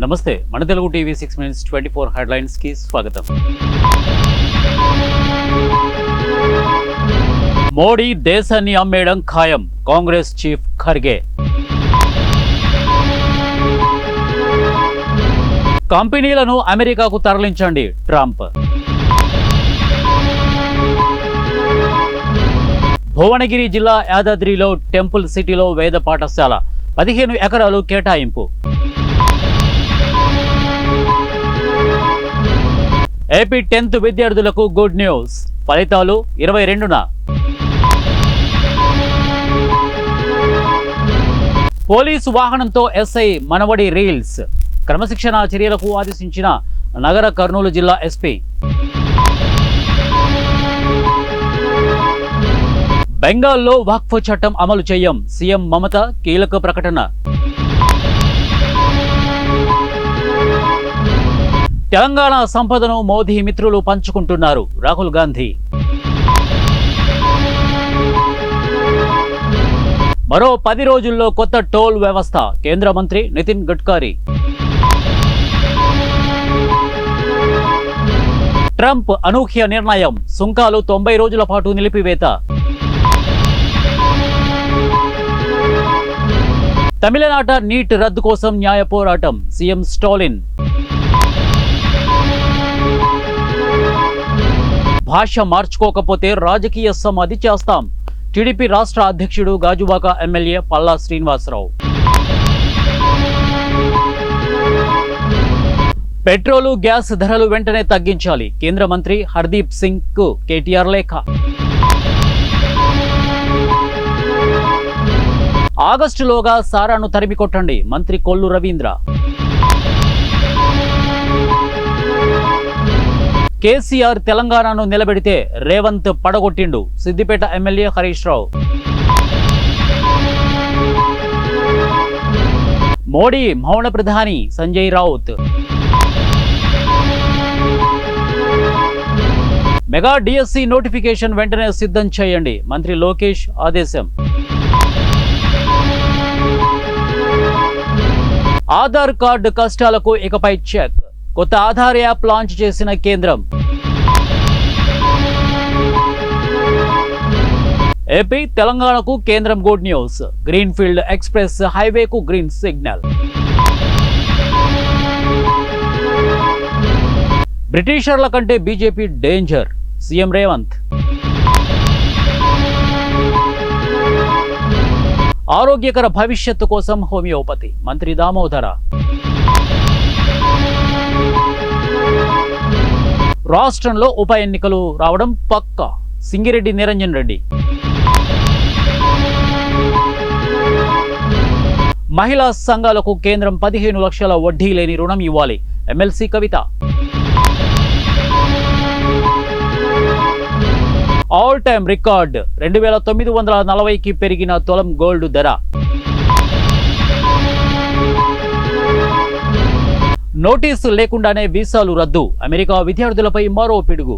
నమస్తే మన Telugu TV 6 minutes 24 headlines కి స్వాగతం. మోడీ దేశాన్ని అమ్మేయడం ఖాయం, కాంగ్రెస్ చీఫ్ ఖర్గే. కంపెనీలను అమెరికాకు తరలించండి ట్రంప్. భువనగిరి జిల్లా యాదాద్రిలో టెంపుల్ సిటీలో వేద పాఠశాల 15 ఎకరాలు కేటాయింపు. ఏపీ 10th విద్యార్థులకు గుడ్ న్యూస్, ఫలితాలు 22న. పోలీసు వాహనంతో ఎస్ఐ మనవడి రీల్స్, క్రమశిక్షణ చర్యలకు ఆదేశించిన నగర కర్నూలు జిల్లా ఎస్పీ. బెంగాల్లో వక్ఫ్ చట్టం అమలు చేయం, సీఎం మమత కీలక ప్రకటన. తెలంగాణ సంపదను మోదీ మిత్రులు పంచుకుంటున్నారు, రాహుల్ గాంధీ. మరో 10 రోజుల్లో కొత్త టోల్ వ్యవస్థ, కేంద్ర మంత్రి నితిన్ గడ్కరీ. ట్రంప్ అనూహ్య నిర్ణయం, సుంకాలు 90 రోజుల పాటు నిలిపివేత. తమిళనాట నీట్ రద్దు కోసం న్యాయ పోరాటం, సీఎం స్టాలిన్. భాష మార్చుకోకపోతే రాజకీయ సమాధి చేస్తాం, టీడీపీ రాష్ట్ర అధ్యక్షుడు Gajuwaka MLA Palla Srinivasarao. Petrol gas ధరలు వెంటనే తగ్గించాలి, కేంద్ర మంత్రి హర్దీప్ సింగ్ కు కేటీఆర్ లేఖ. ఆగస్టులోగా సారాను తరిమి కొట్టండి, మంత్రి కొల్లు రవీంద్ర. కేసీఆర్ తెలంగాణను నిలబెడితే రేవంత్ పడగొట్టిండు, సిద్దిపేట ఎమ్మెల్యే హరీష్ రావు. మోడీ మౌన ప్రధాని Sanjay Raut. Mega DSC notification వెంటనే సిద్ధం చేయండి, మంత్రి లోకేష్ ఆదేశం. ఆధార్ కార్డు కష్టాలకు ఇకపై చెక్, కొత్త ఆధార్ యాప్ లాంచ్ చేసిన కేంద్రం. ఏపీ తెలంగాణకు కేంద్రం good news, green field express హైవేకు గ్రీన్ సిగ్నల్. బ్రిటిషర్ల కంటే బీజేపీ డేంజర్, సీఎం రేవంత్. ఆరోగ్యకర భవిష్యత్తు కోసం హోమియోపతి, మంత్రి దామోదర. రాష్ట్రంలో ఉప ఎన్నికలు రావడం పక్కా, సింగిరెడ్డి నిరంజన్ రెడ్డి. మహిళా సంఘాలకు కేంద్రం 15 లక్షల వడ్డీ లేని రుణం ఇవ్వాలి, ఎమ్మెల్సీ కవిత. ఆల్ టైమ్ రికార్డ్, 2940కి పెరిగిన తులం గోల్డ్ ధర. నోటీసు లేకుండానే వీసాలు రద్దు, అమెరికా విద్యార్థులపై మరో పిడుగు.